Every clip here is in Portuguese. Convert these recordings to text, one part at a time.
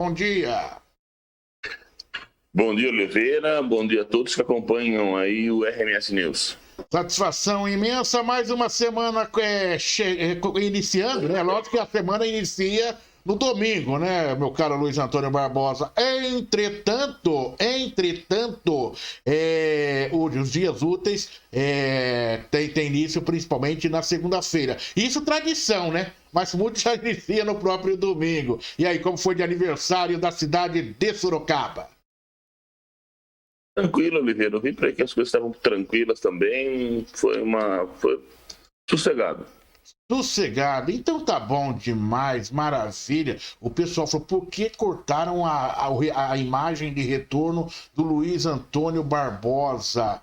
Bom dia. Bom dia, Oliveira. Bom dia a todos que acompanham aí o RMS News. Satisfação imensa, mais uma semana iniciando, né? Lógico que a semana inicia no domingo, né, meu caro Luiz Antônio Barbosa? Entretanto, os dias úteis tem início principalmente na segunda-feira. Isso tradição, né? Mas muito já inicia no próprio domingo. E aí, como foi de aniversário da cidade de Sorocaba? Tranquilo, Oliveira. Eu vi por aí que as coisas estavam tranquilas também. Foi sossegado. Sossegado. Então tá bom demais, maravilha. O pessoal falou, por que cortaram a imagem de retorno do Luiz Antônio Barbosa?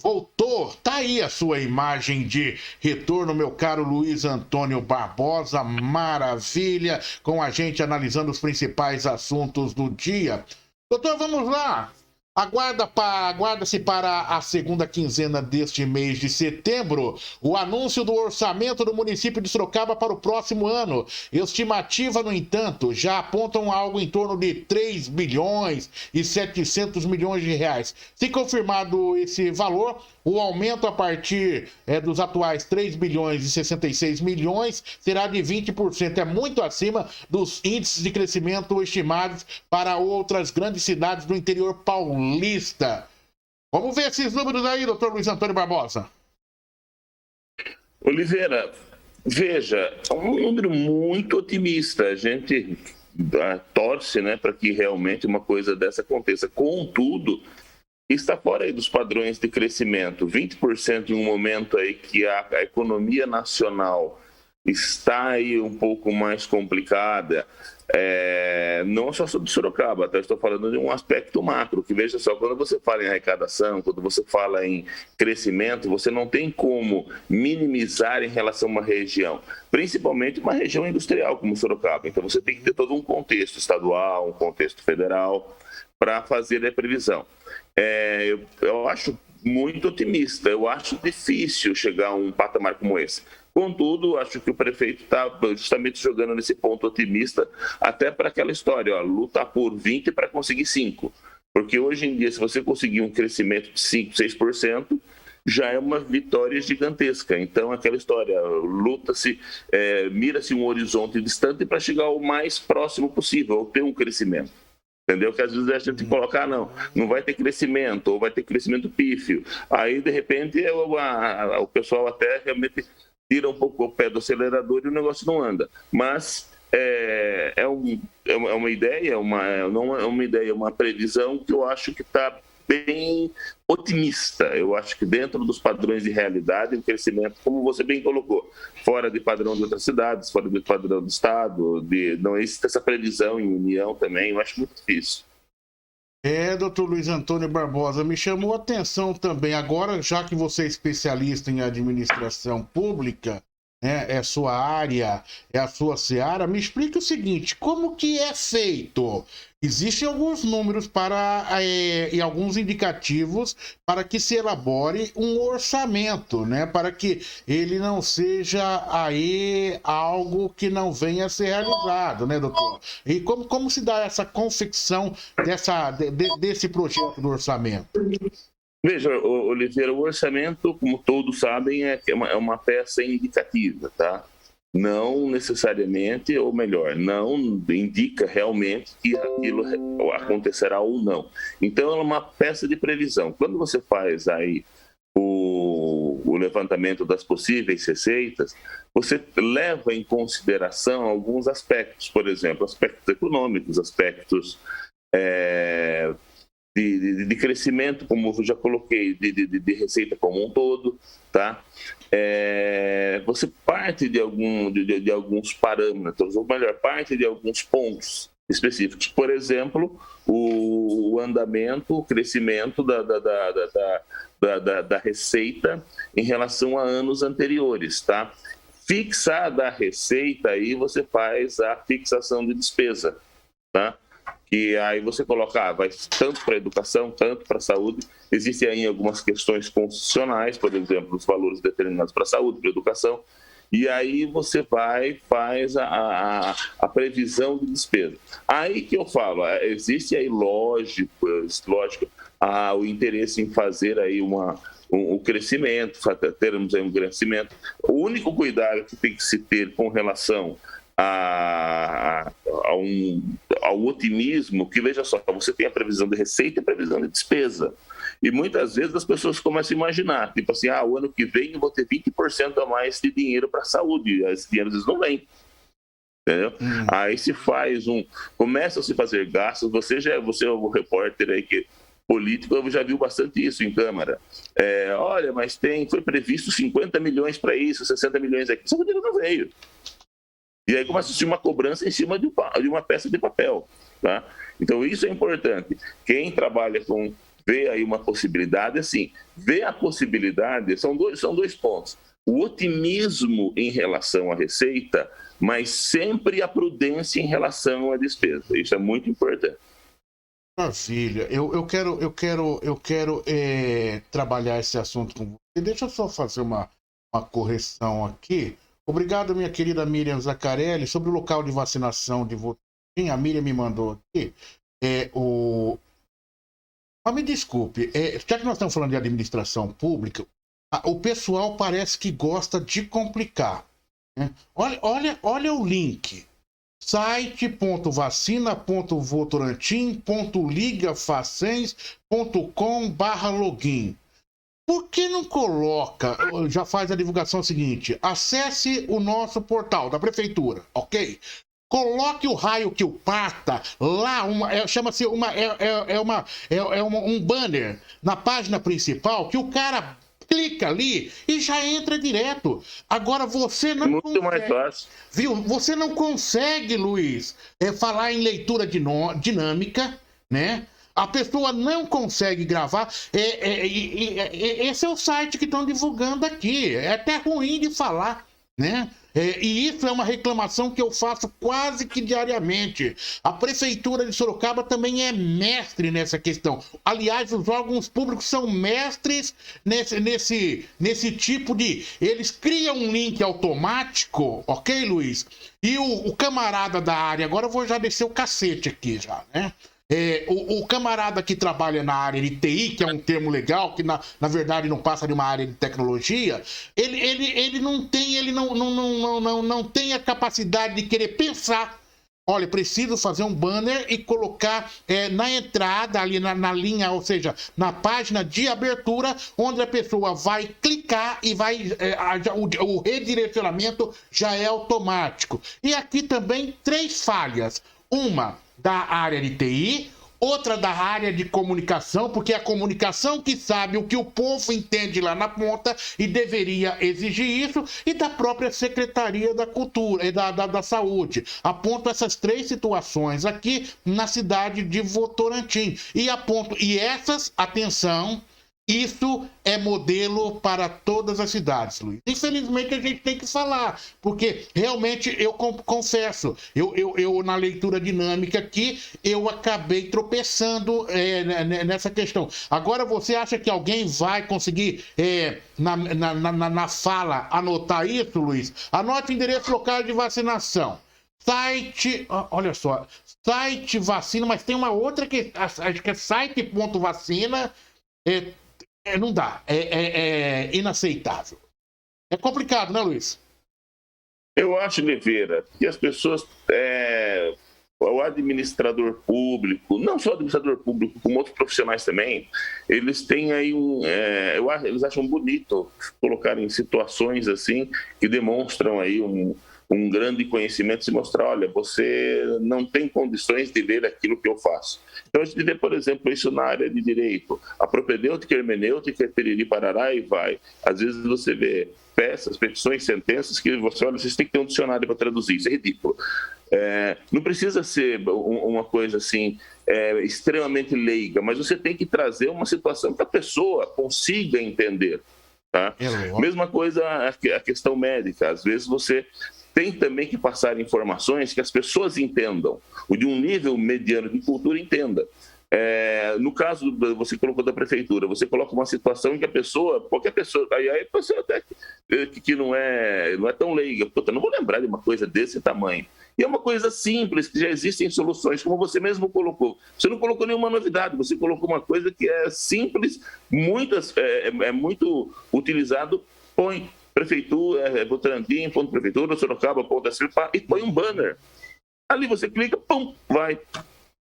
Voltou, tá aí a sua imagem de retorno, meu caro Luiz Antônio Barbosa, maravilha, com a gente analisando os principais assuntos do dia. Doutor, vamos lá. Aguarda-se para a segunda quinzena deste mês de setembro o anúncio do orçamento do município de Sorocaba para o próximo ano. Estimativa, no entanto, já apontam algo em torno de 3 bilhões e 700 milhões de reais. Se confirmado esse valor, o aumento a partir dos atuais 3 bilhões e 66 milhões será de 20%. É muito acima dos índices de crescimento estimados para outras grandes cidades do interior paulista. Vamos ver esses números aí, doutor Luiz Antônio Barbosa. Oliveira, veja, é um número muito otimista. A gente torce, né, para que realmente uma coisa dessa aconteça. Contudo, está fora aí dos padrões de crescimento. 20% em um momento aí que a economia nacional está aí um pouco mais complicada, não só sobre Sorocaba, até estou falando de um aspecto macro, que veja só, quando você fala em arrecadação, quando você fala em crescimento, você não tem como minimizar em relação a uma região, principalmente uma região industrial como Sorocaba. Então você tem que ter todo um contexto estadual, um contexto federal, para fazer a previsão. Eu acho muito otimista, eu acho difícil chegar a um patamar como esse. Contudo, acho que o prefeito está justamente jogando nesse ponto otimista, até para aquela história, lutar por 20 para conseguir 5. Porque hoje em dia, se você conseguir um crescimento de 5, 6%, já é uma vitória gigantesca. Então, aquela história, luta-se, mira-se um horizonte distante para chegar o mais próximo possível, ou ter um crescimento. Entendeu? Que às vezes a gente coloca, não vai ter crescimento, ou vai ter crescimento pífio. Aí, de repente, o pessoal até realmente tira um pouco o pé do acelerador e o negócio não anda. Mas é uma ideia, não é uma ideia, é uma previsão que eu acho que está bem otimista. Eu acho que dentro dos padrões de realidade, o crescimento, como você bem colocou, fora de padrão de outras cidades, fora do padrão do Estado, não existe essa previsão em união também, eu acho muito difícil. Doutor Luiz Antônio Barbosa, me chamou a atenção também, agora, já que você é especialista em administração pública, né, é sua área, é a sua seara, me explique o seguinte, como que é feito? Existem alguns números e alguns indicativos para que se elabore um orçamento, né? Para que ele não seja aí algo que não venha a ser realizado, né, doutor? E como se dá essa confecção desse projeto do orçamento? Veja, Oliveira, o orçamento, como todos sabem, é uma peça indicativa, tá? Não necessariamente, ou melhor, não indica realmente que aquilo acontecerá ou não. Então, é uma peça de previsão. Quando você faz aí o levantamento das possíveis receitas, você leva em consideração alguns aspectos, por exemplo, aspectos econômicos, aspectos de crescimento, como eu já coloquei, de receita como um todo, tá? Você parte de alguns parâmetros, ou melhor, parte de alguns pontos específicos. Por exemplo, o andamento, o crescimento da receita em relação a anos anteriores, tá? Fixada a receita, aí você faz a fixação de despesa, tá? Que aí você coloca, vai tanto para a educação, tanto para a saúde. Existem aí algumas questões constitucionais, por exemplo, os valores determinados para a saúde, para a educação, e aí você faz a previsão de despesa. Aí que eu falo, existe aí lógico, o interesse em fazer aí o crescimento, termos aí um crescimento. O único cuidado que tem que se ter com relação ao otimismo, que veja só, você tem a previsão de receita e a previsão de despesa. E muitas vezes as pessoas começam a imaginar, tipo assim, o ano que vem eu vou ter 20% a mais de dinheiro para a saúde. Esse dinheiro às vezes não vem. Entendeu? Aí se faz começa a se fazer gastos, você é o repórter aí político, eu já viu bastante isso em Câmara. Olha, mas foi previsto 50 milhões para isso, 60 milhões aqui, só que o dinheiro não veio. E aí começa a ser uma cobrança em cima de uma peça de papel. Tá? Então isso é importante. Quem trabalha vê aí uma possibilidade, assim, vê a possibilidade, são dois pontos. O otimismo em relação à receita, mas sempre a prudência em relação à despesa. Isso é muito importante. Maravilha. Eu quero trabalhar esse assunto com você. Deixa eu só fazer uma correção aqui. Obrigado, minha querida Miriam Zaccarelli. Sobre o local de vacinação de Votorantim, a Miriam me mandou aqui. Mas me desculpe, já que nós estamos falando de administração pública, o pessoal parece que gosta de complicar. Né? Olha o link. site.vacina.votorantim.ligafacens.com/login. Por que não coloca, já faz a divulgação seguinte, acesse o nosso portal da prefeitura, ok? Coloque o raio que o parta lá, chama-se um banner na página principal que o cara clica ali e já entra direto. Agora você não muito mais fácil. Viu? Você não consegue, Luiz, falar em leitura dinâmica, né? A pessoa não consegue gravar. Esse é o site que estão divulgando aqui. É até ruim de falar, né? E isso é uma reclamação que eu faço quase que diariamente. A Prefeitura de Sorocaba também é mestre nessa questão. Aliás, os órgãos públicos são mestres nesse tipo de... Eles criam um link automático, ok, Luiz? E o camarada da área... Agora eu vou já descer o cacete aqui já, né? O camarada que trabalha na área de TI, que é um termo legal, que na verdade não passa de uma área de tecnologia, ele não tem a capacidade de querer pensar. Olha, preciso fazer um banner e colocar na entrada, ali na linha, ou seja, na página de abertura, onde a pessoa vai clicar e o redirecionamento já é automático. E aqui também 3 falhas. Uma da área de TI, outra da área de comunicação, porque é a comunicação que sabe o que o povo entende lá na ponta e deveria exigir isso, e da própria Secretaria da Cultura e da Saúde. Aponto essas 3 situações aqui na cidade de Votorantim. E essas, atenção, isso é modelo para todas as cidades, Luiz. Infelizmente a gente tem que falar, porque realmente eu confesso, eu na leitura dinâmica aqui, eu acabei tropeçando nessa questão. Agora você acha que alguém vai conseguir, na fala, anotar isso, Luiz? Anote o endereço local de vacinação. Site, olha só, site vacina, mas tem uma outra que acho que é site.vacina. Não dá, é inaceitável. É complicado, né, Luiz? Eu acho, Oliveira, que as pessoas, o administrador público, não só o administrador público, como outros profissionais também, eles têm aí eles acham bonito colocarem situações assim que demonstram aí um grande conhecimento, se mostrar, olha, você não tem condições de ler aquilo que eu faço. Então, a gente vê, por exemplo, isso na área de direito. A propedêutica, a hermenêutica, periri, parará e vai. Às vezes você vê peças, petições, sentenças que você olha, vocês têm que ter um dicionário para traduzir. Isso é ridículo. Não precisa ser uma coisa assim extremamente leiga, mas você tem que trazer uma situação que a pessoa consiga entender. Tá? Mesma coisa a questão médica. Às vezes você tem também que passar informações que as pessoas entendam, ou de um nível mediano de cultura entenda. No caso, você colocou da prefeitura, você coloca uma situação em que a pessoa, qualquer pessoa, aí a pessoa até que não é tão leiga, puta, não vou lembrar de uma coisa desse tamanho. E é uma coisa simples, que já existem soluções, como você mesmo colocou. Você não colocou nenhuma novidade, você colocou uma coisa que é simples, é muito utilizado, põe prefeitura, Votorantim, ponto prefeitura, Sorocaba, ponto SPA, e põe um banner. Ali você clica, pum, vai.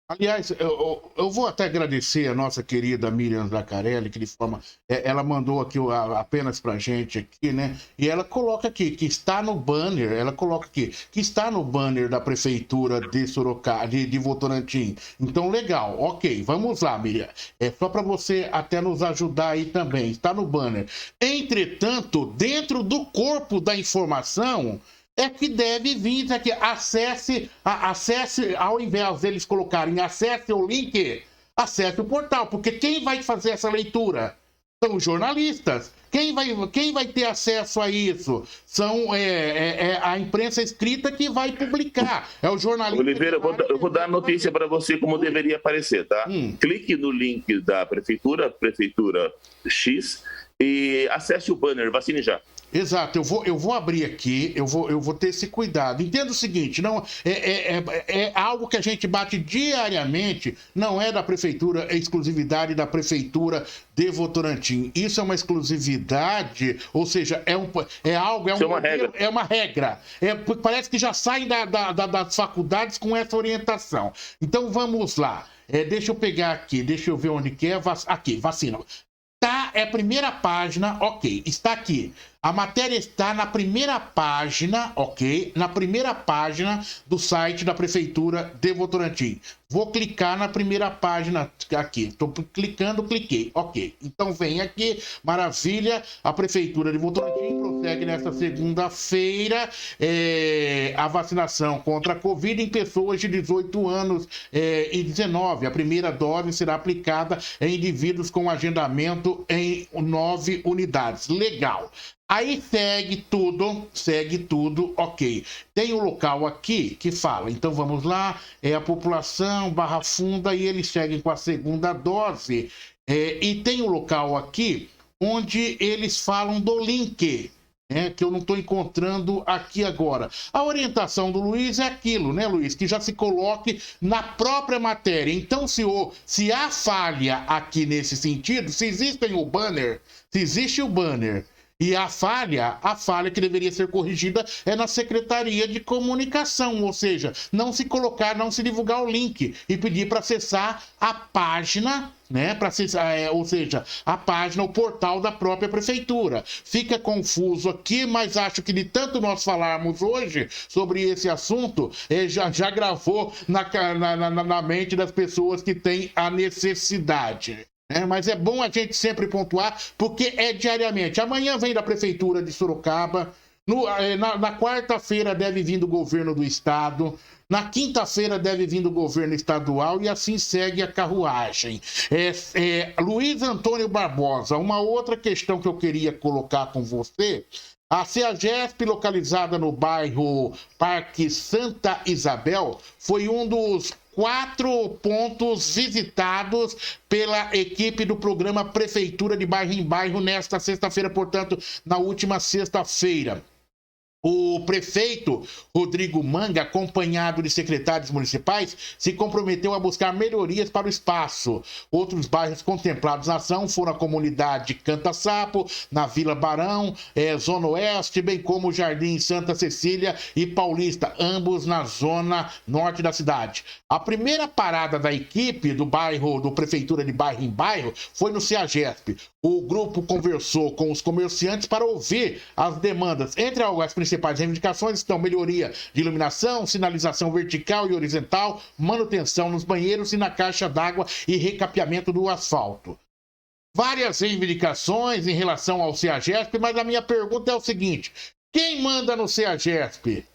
Aliás, eu vou até agradecer a nossa querida Miriam Zaccarelli, que de forma. Ela mandou aqui apenas pra gente aqui, né? E ela coloca aqui que está no banner, ela coloca aqui, que está no banner da Prefeitura de Sorocaba, de Votorantim. Então, legal, ok, vamos lá, Miriam. É só para você até nos ajudar aí também. Está no banner. Entretanto, dentro do corpo da informação. É que deve vir aqui, acesse, ao invés deles colocarem acesse o link, acesse o portal, porque quem vai fazer essa leitura são os jornalistas. Quem vai ter acesso a isso? São a imprensa escrita que vai publicar. É o jornalista. Oliveira, eu vou dar a notícia para você como deveria aparecer, tá? Clique no link da Prefeitura X, e acesse o banner, vacine já. Exato, eu vou abrir aqui, eu vou ter esse cuidado. Entenda o seguinte, não é algo que a gente bate diariamente, não é da prefeitura, é exclusividade da prefeitura de Votorantim. Isso é uma exclusividade, ou seja, é uma regra. Parece que já sai das faculdades com essa orientação. Então vamos lá. Deixa eu pegar aqui, deixa eu ver onde que é. Aqui, vacina. Tá, é a primeira página, ok, está aqui. A matéria está na primeira página, ok? Na primeira página do site da Prefeitura de Votorantim. Vou clicar na primeira página aqui. Estou clicando, cliquei, ok. Então vem aqui, maravilha. A Prefeitura de Votorantim prossegue nesta segunda-feira a vacinação contra a Covid em pessoas de 18 anos e 19. A primeira dose será aplicada em indivíduos com agendamento em 9 unidades. Legal. Aí segue tudo, ok. Tem um local aqui que fala, então vamos lá, a população, Barra Funda, e eles seguem com a segunda dose. E tem um local aqui onde eles falam do link, que eu não estou encontrando aqui agora. A orientação do Luiz é aquilo, né, Luiz? Que já se coloque na própria matéria. Então, se há falha aqui nesse sentido, se existe o banner, e a falha que deveria ser corrigida é na Secretaria de Comunicação, ou seja, não se divulgar o link e pedir para acessar a página, né? Ou seja, a página, o portal da própria prefeitura. Fica confuso aqui, mas acho que de tanto nós falarmos hoje sobre esse assunto, já gravou na mente das pessoas que têm a necessidade. Mas é bom a gente sempre pontuar, porque é diariamente. Amanhã vem da Prefeitura de Sorocaba, na quarta-feira deve vir do governo do estado, na quinta-feira deve vir do governo estadual e assim segue a carruagem. Luiz Antônio Barbosa, uma outra questão que eu queria colocar com você. A CEAGESP, localizada no bairro Parque Santa Isabel, foi um dos 4 pontos visitados pela equipe do programa Prefeitura de Bairro em Bairro nesta sexta-feira, portanto, na última sexta-feira. O prefeito Rodrigo Manga, acompanhado de secretários municipais, se comprometeu a buscar melhorias para o espaço. Outros bairros contemplados na ação foram a comunidade Canta Sapo, na Vila Barão, Zona Oeste, bem como o Jardim Santa Cecília e Paulista, ambos na zona norte da cidade. A primeira parada da equipe do Prefeitura de Bairro em Bairro foi no CEAGESP. O grupo conversou com os comerciantes para ouvir as demandas. Entre as principais reivindicações estão melhoria de iluminação, sinalização vertical e horizontal, manutenção nos banheiros e na caixa d'água e recapeamento do asfalto. Várias reivindicações em relação ao CEAGESP, mas a minha pergunta é o seguinte: quem manda no CEAGESP?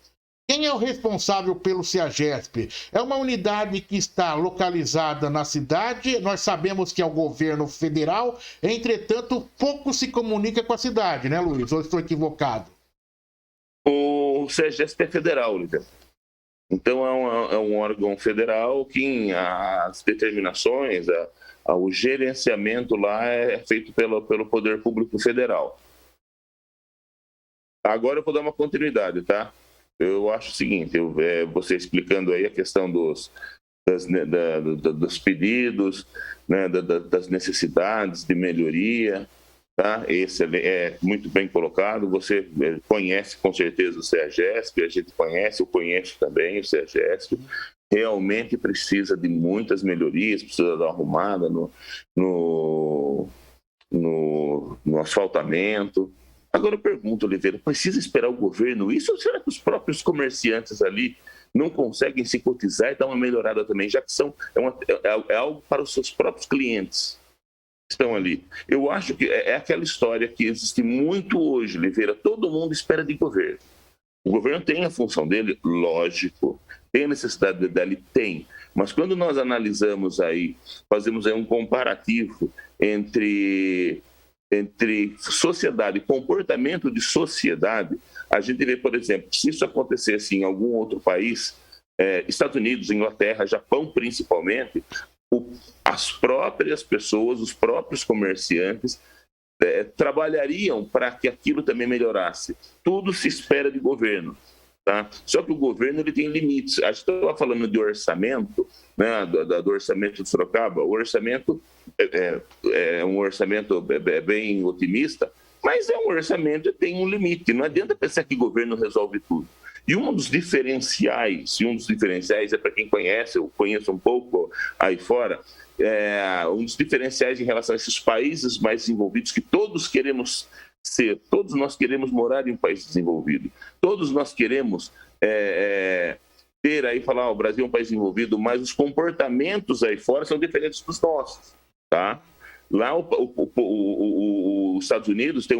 Quem é o responsável pelo CEAGESP? É uma unidade que está localizada na cidade, nós sabemos que é o governo federal, entretanto, pouco se comunica com a cidade, né, Luiz? Ou estou equivocado? O CEAGESP é federal, Oliveira. Então, é um órgão federal que as determinações, o gerenciamento lá é feito pelo Poder Público Federal. Agora eu vou dar uma continuidade, tá? Eu acho o seguinte, você explicando aí a questão dos pedidos, né, das necessidades de melhoria, tá? Esse é muito bem colocado. Você conhece com certeza o CEAGESP, a gente conhece, eu conheço também o CEAGESP. Realmente precisa de muitas melhorias, precisa dar uma arrumada no asfaltamento. Agora eu pergunto, Oliveira, precisa esperar o governo isso ou será que os próprios comerciantes ali não conseguem se cotizar e dar uma melhorada também, já que é algo para os seus próprios clientes que estão ali? Eu acho que é aquela história que existe muito hoje, Oliveira, todo mundo espera de governo. O governo tem a função dele, lógico, tem a necessidade dele, tem, mas quando nós analisamos aí, fazemos aí um comparativo entre sociedade, comportamento de sociedade, a gente vê, por exemplo, se isso acontecesse em algum outro país, Estados Unidos, Inglaterra, Japão principalmente, as próprias pessoas, os próprios comerciantes trabalhariam para que aquilo também melhorasse. Tudo se espera de governo. Tá? Só que o governo ele tem limites. A gente estava falando de orçamento, né, do orçamento de Sorocaba. O orçamento é um orçamento bem otimista, mas é um orçamento que tem um limite. Não adianta pensar que o governo resolve tudo. E um dos diferenciais é para quem conhece, eu conheço um pouco aí fora, um dos diferenciais em relação a esses países mais desenvolvidos que todos queremos ser, todos nós queremos morar em um país desenvolvido, todos nós queremos ter aí, falar, o Brasil é um país desenvolvido, mas os comportamentos aí fora são diferentes dos nossos, tá? Lá os Estados Unidos tem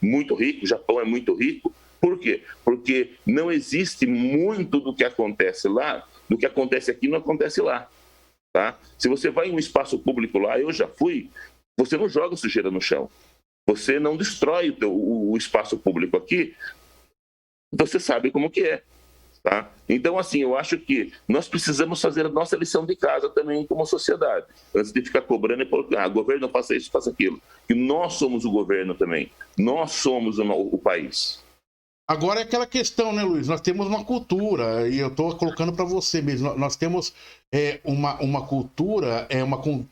muito rico, o Japão é muito rico. Por quê? Porque não existe muito do que acontece lá, do que acontece aqui não acontece lá, tá? Se você vai em um espaço público lá, eu já fui, você não joga sujeira no chão. Você não destrói o espaço público aqui, você sabe como que é. Tá? Então, assim, eu acho que nós precisamos fazer a nossa lição de casa também como sociedade, antes de ficar cobrando e falar, governo, faça isso, faça aquilo. Que nós somos o governo também, nós somos o país. Agora é aquela questão, né, Luiz? Nós temos uma cultura, e eu estou colocando para você mesmo, nós temos uma cultura,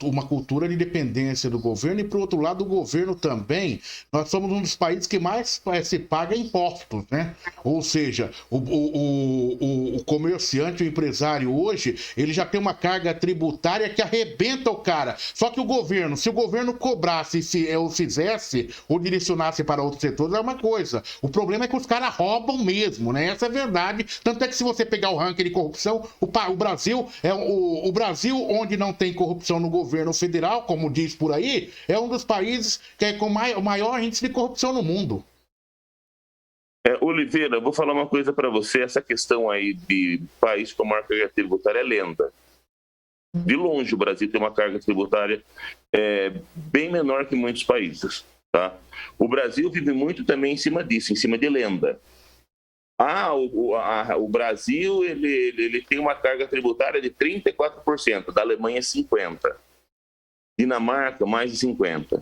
uma cultura de dependência do governo, e por outro lado, o governo também, nós somos um dos países que mais se paga impostos, né? Ou seja, o comerciante, o empresário hoje, ele já tem uma carga tributária que arrebenta o cara. Só que o governo, se o governo cobrasse, ou fizesse, ou direcionasse para outros setores, é uma coisa. O problema é que os caras roubam mesmo, né? Essa é a verdade. Tanto é que se você pegar o ranking de corrupção, o Brasil o Brasil, onde não tem corrupção no governo federal, como diz por aí, é um dos países que é com o maior índice de corrupção no mundo. Oliveira, vou falar uma coisa para você. Essa questão aí de país com maior carga tributária é lenda. De longe, o Brasil tem uma carga tributária bem menor que muitos países. Tá? O Brasil vive muito também em cima disso, em cima de lenda. O Brasil ele tem uma carga tributária de 34%, da Alemanha 50%, Dinamarca mais de 50%,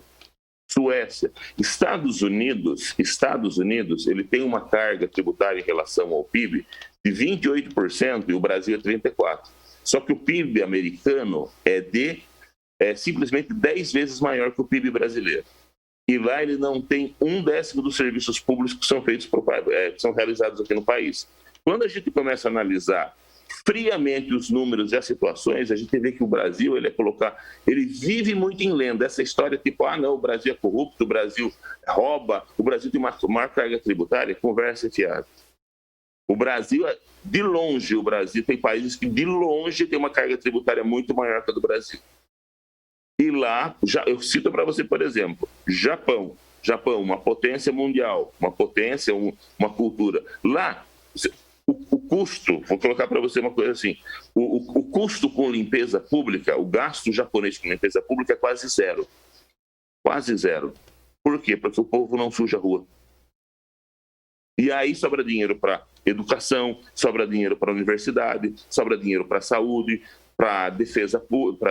Suécia. Estados Unidos, ele tem uma carga tributária em relação ao PIB de 28% e o Brasil é 34%. Só que o PIB americano é simplesmente 10 vezes maior que o PIB brasileiro. E lá ele não tem 1/10 dos serviços públicos que são feitos que são realizados aqui no país. Quando a gente começa a analisar friamente os números e as situações, a gente vê que o Brasil ele vive muito em lenda. Essa história tipo, não, o Brasil é corrupto, o Brasil rouba, o Brasil tem uma maior carga tributária, conversa fiada. O Brasil, de longe, o Brasil tem países que de longe tem uma carga tributária muito maior que a do Brasil. E lá, eu cito para você, por exemplo, Japão, uma potência mundial, uma potência, uma cultura. Lá, o custo, vou colocar para você uma coisa assim, o custo com limpeza pública, o gasto japonês com limpeza pública é quase zero. Quase zero. Por quê? Porque o povo não suja a rua. E aí sobra dinheiro para educação, sobra dinheiro para a universidade, sobra dinheiro para a saúde, para defesa,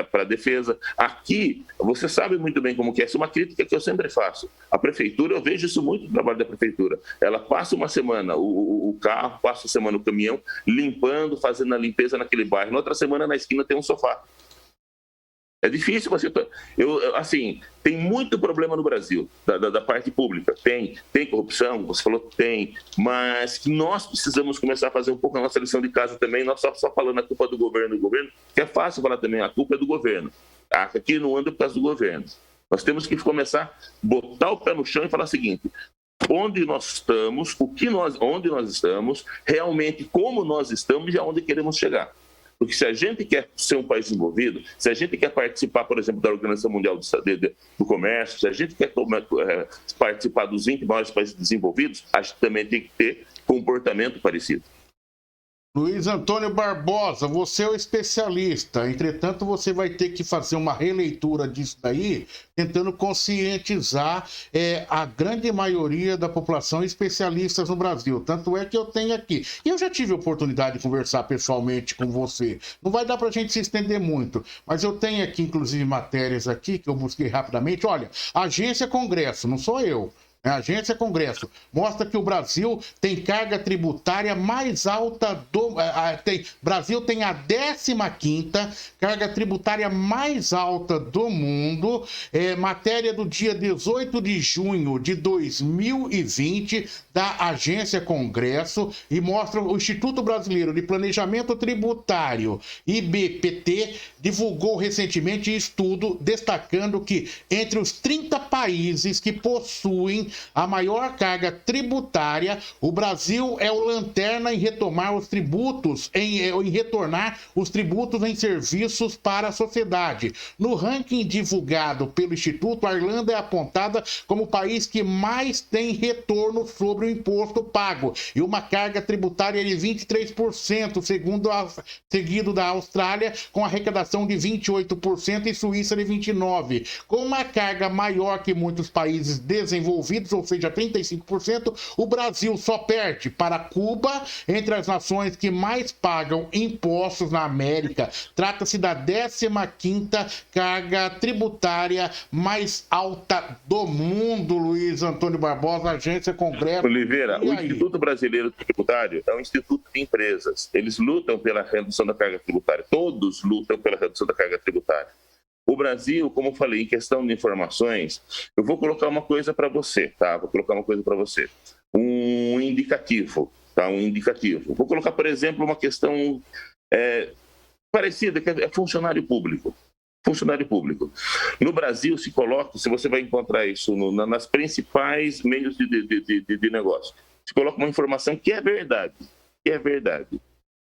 para defesa. Aqui, você sabe muito bem como que é. Essa é uma crítica que eu sempre faço. A prefeitura, eu vejo isso muito no trabalho da prefeitura. Ela passa uma semana o carro, passa uma semana o caminhão, limpando, fazendo a limpeza naquele bairro. Na outra semana, na esquina, tem um sofá. É difícil você... Assim, tem muito problema no Brasil, da parte pública. Tem corrupção, você falou que tem, mas nós precisamos começar a fazer um pouco a nossa lição de casa também, nós só falando a culpa do governo, que é fácil falar também, a culpa é do governo. Aqui não anda por causa do governo. Nós temos que começar a botar o pé no chão e falar o seguinte: onde nós estamos, onde nós estamos, realmente como nós estamos e aonde queremos chegar. Porque se a gente quer ser um país desenvolvido, se a gente quer participar, por exemplo, da Organização Mundial do Comércio, se a gente quer participar dos 20 maiores países desenvolvidos, a gente também tem que ter comportamento parecido. Luiz Antônio Barbosa, você é o especialista, entretanto você vai ter que fazer uma releitura disso daí, tentando conscientizar a grande maioria da população especialistas no Brasil, tanto é que eu tenho aqui, e eu já tive a oportunidade de conversar pessoalmente com você, não vai dar pra gente se estender muito, mas eu tenho aqui inclusive matérias aqui que eu busquei rapidamente. Olha, Agência Congresso, não sou eu, a Agência Congresso mostra que o Brasil tem carga tributária mais alta Brasil tem a 15ª carga tributária mais alta do mundo. Matéria do dia 18 de junho de 2020 da Agência Congresso, e mostra o Instituto Brasileiro de Planejamento Tributário, IBPT, divulgou recentemente estudo destacando que entre os 30 países que possuem a maior carga tributária, o Brasil é o lanterna em retomar os tributos, em retornar os tributos em serviços para a sociedade. No ranking divulgado pelo Instituto, a Irlanda é apontada como o país que mais tem retorno sobre o imposto pago, e uma carga tributária de 23%, seguido da Austrália, com arrecadação de 28%, e Suíça de 29%. Com uma carga maior que muitos países desenvolvidos, ou seja, 35%, o Brasil só perde para Cuba entre as nações que mais pagam impostos na América. Trata-se da 15ª carga tributária mais alta do mundo. Luiz Antônio Barbosa, Agência Congresso. Oliveira, o Instituto Brasileiro Tributário é um instituto de empresas. Eles lutam pela redução da carga tributária. Todos lutam pela redução da carga tributária. O Brasil, como eu falei, em questão de informações, eu vou colocar uma coisa para você, tá? Vou colocar uma coisa para você. Um indicativo, tá? Um indicativo. Vou colocar, por exemplo, uma questão parecida, que é funcionário público. Funcionário público. No Brasil, se coloca, se você vai encontrar isso nas principais meios de negócio, se coloca uma informação que é verdade. Que é verdade.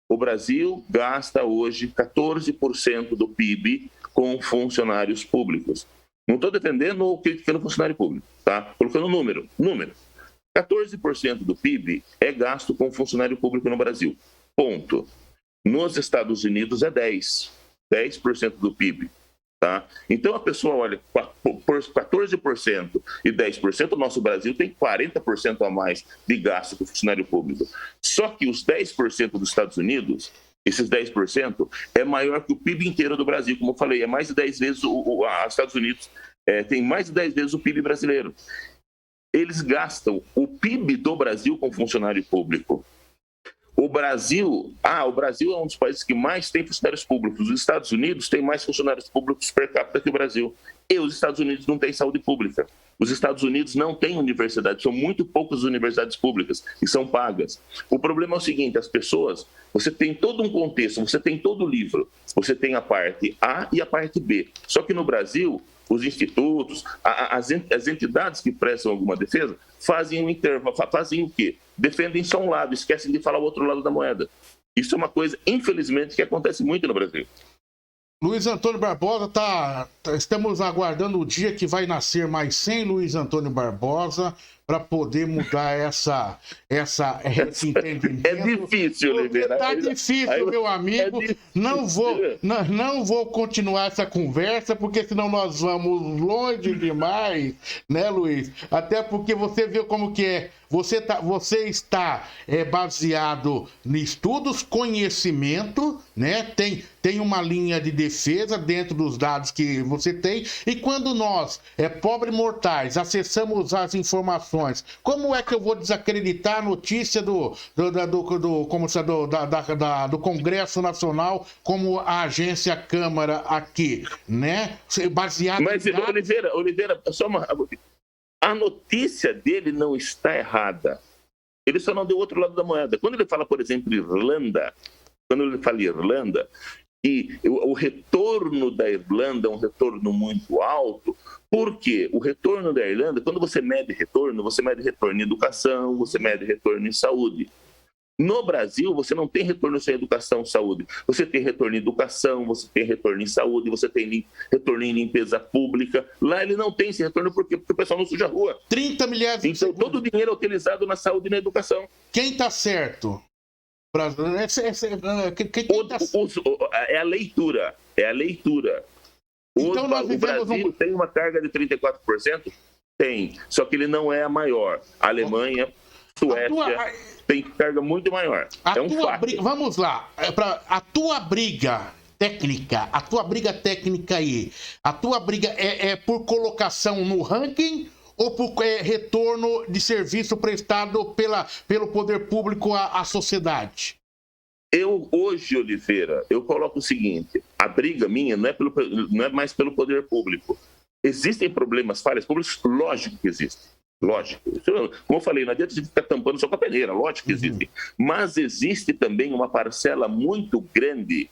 O Brasil gasta hoje 14% do PIB com funcionários públicos. Não estou defendendo ou criticando funcionário público, tá? Colocando número. 14% do PIB é gasto com funcionário público no Brasil. Ponto. Nos Estados Unidos é 10% do PIB. Tá? Então a pessoa olha, por 14% e 10%, o nosso Brasil tem 40% a mais de gasto com funcionário público. Só que os 10% dos Estados Unidos, esses 10% é maior que o PIB inteiro do Brasil, como eu falei, é mais de 10 vezes os Estados Unidos tem mais de 10 vezes o PIB brasileiro. Eles gastam o PIB do Brasil com funcionário público. O Brasil é um dos países que mais tem funcionários públicos. Os Estados Unidos têm mais funcionários públicos per capita que o Brasil. E os Estados Unidos não têm saúde pública. Os Estados Unidos não têm universidade. São muito poucas universidades públicas e são pagas. O problema é o seguinte, as pessoas, você tem todo um contexto, você tem todo o livro. Você tem a parte A e a parte B. Só que no Brasil, os institutos, as entidades que prestam alguma defesa, fazem o quê? Defendem só um lado, esquecem de falar o outro lado da moeda. Isso é uma coisa, infelizmente, que acontece muito no Brasil. Luiz Antônio Barbosa, estamos aguardando o dia que vai nascer mais 100 Luiz Antônio Barbosa, para poder mudar esse entendimento. É difícil, Oliveira. Tá difícil, meu amigo. Não vou continuar essa conversa, porque senão nós vamos longe demais, né, Luiz? Até porque você viu como que é. Você está baseado em estudos, conhecimento, né? Tem uma linha de defesa dentro dos dados que você tem. E quando nós, pobres mortais, acessamos as informações, como é que eu vou desacreditar a notícia do Congresso Nacional como a agência Câmara aqui, né? Baseado Mas, em dados... Oliveira, só uma... A notícia dele não está errada. Ele só não deu outro lado da moeda. Quando ele fala, por exemplo, Irlanda, e o retorno da Irlanda é um retorno muito alto, porque o retorno da Irlanda, quando você mede retorno em educação, você mede retorno em saúde. No Brasil, você não tem retorno sem educação e saúde. Você tem retorno em educação, você tem retorno em saúde, você tem retorno em limpeza pública. Lá ele não tem esse retorno porque o pessoal não suja a rua. 30 milhares... Então, todo o dinheiro é utilizado na saúde e na educação. Quem está certo? É a leitura. Então, o Brasil tem uma carga de 34%? Tem. Só que ele não é a maior. A Alemanha... Suécia tem carga muito maior. É um fato. Vamos lá. A tua briga técnica aí, a tua briga é por colocação no ranking ou por retorno de serviço prestado pelo poder público à sociedade? Hoje, Oliveira, eu coloco o seguinte: a briga minha não é mais pelo poder público. Existem problemas, falhas públicas? Lógico que existem. Lógico. Como eu falei, não adianta você ficar tampando só com a peneira. Lógico que existe. Mas existe também uma parcela muito grande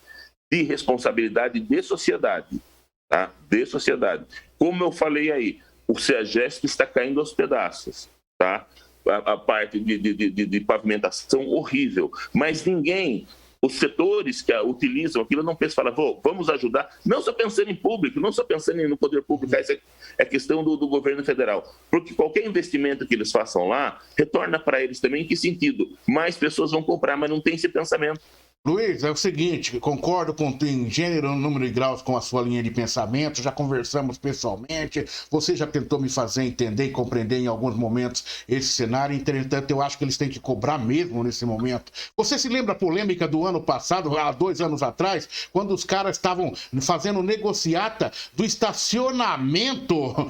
de responsabilidade de sociedade. Tá? De sociedade. Como eu falei aí, o CEAGESP está caindo aos pedaços. Tá? A parte de pavimentação horrível. Mas ninguém... Os setores que utilizam aquilo não pensam, falam, vamos ajudar, não só pensando em público, não só pensando no poder público, essa é questão do governo federal. Porque qualquer investimento que eles façam lá, retorna para eles também em que sentido? Mais pessoas vão comprar, mas não tem esse pensamento. Luiz, é o seguinte, concordo em gênero, número e graus com a sua linha de pensamento, já conversamos pessoalmente, você já tentou me fazer entender e compreender em alguns momentos esse cenário, entretanto eu acho que eles têm que cobrar mesmo nesse momento. Você se lembra a polêmica do ano passado, há 2 anos atrás, quando os caras estavam fazendo negociata do estacionamento,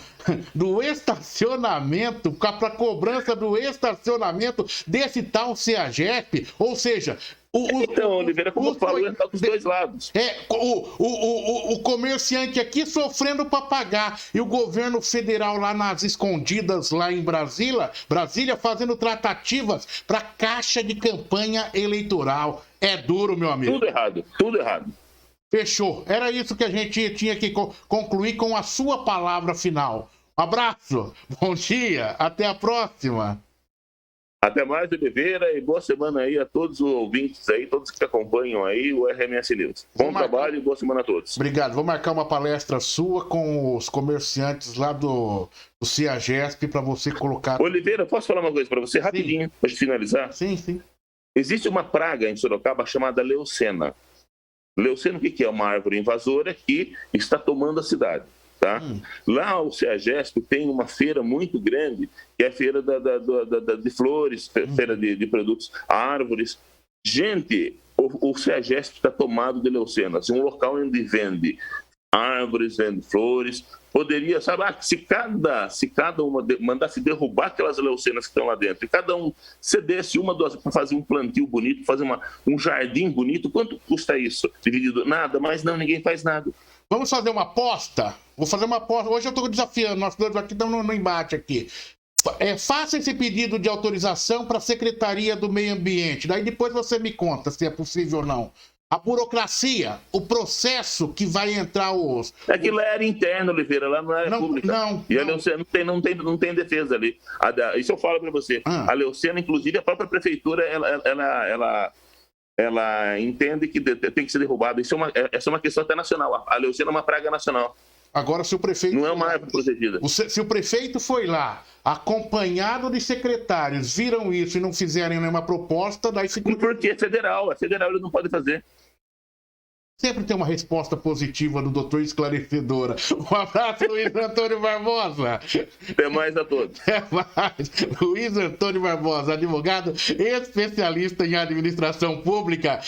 para cobrança do estacionamento desse tal CEAGESP, ou seja... Então, Oliveira, como eu falo, está dos dois lados. O comerciante aqui sofrendo para pagar e o governo federal lá nas escondidas, lá em Brasília fazendo tratativas para caixa de campanha eleitoral. É duro, meu amigo. Tudo errado. Fechou. Era isso que a gente tinha que concluir com a sua palavra final. Um abraço, bom dia, até a próxima. Até mais, Oliveira, e boa semana aí a todos os ouvintes aí, todos que acompanham aí o RMS News. Bom trabalho e boa semana a todos. Obrigado. Vou marcar uma palestra sua com os comerciantes lá do CEAGESP para você colocar... Oliveira, posso falar uma coisa para você rapidinho, para finalizar? Sim. Existe uma praga em Sorocaba chamada leucena. Leucena, o que é? Uma árvore invasora que está tomando a cidade. Tá? Lá o CEAGESP tem uma feira muito grande, que é a feira de flores, feira de produtos, árvores. Gente, o CEAGESP está tomado de leucenas. Um local onde vende árvores, vende flores. Poderia, sabe, se cada uma mandasse derrubar aquelas leucenas que estão lá dentro, e cada um cedesse uma, 2 para fazer um plantio bonito, fazer um jardim bonito, quanto custa isso? Dividido? Nada, mas não, ninguém faz nada. Vamos fazer uma aposta? Vou fazer uma aposta. Hoje eu estou desafiando, nós dois aqui estamos no embate aqui. Faça esse pedido de autorização para a Secretaria do Meio Ambiente. Daí depois você me conta se é possível ou não. A burocracia, o processo que vai entrar os... Aquilo era interno, Oliveira, lá não era pública. E a Leucena não tem defesa ali. Isso eu falo para você. A Leucena, inclusive, a própria prefeitura, ela entende que tem que ser derrubada. Essa é uma questão até nacional. A leucena é uma praga nacional. Agora, se o prefeito... Não é uma área protegida. Se o prefeito foi lá, acompanhado de secretários, viram isso e não fizerem nenhuma proposta, daí fica... Porque é federal, ele não pode fazer. Sempre tem uma resposta positiva do doutor esclarecedora. Um abraço, Luiz Antônio Barbosa. Até mais a todos. Até mais. Luiz Antônio Barbosa, advogado especialista em administração pública.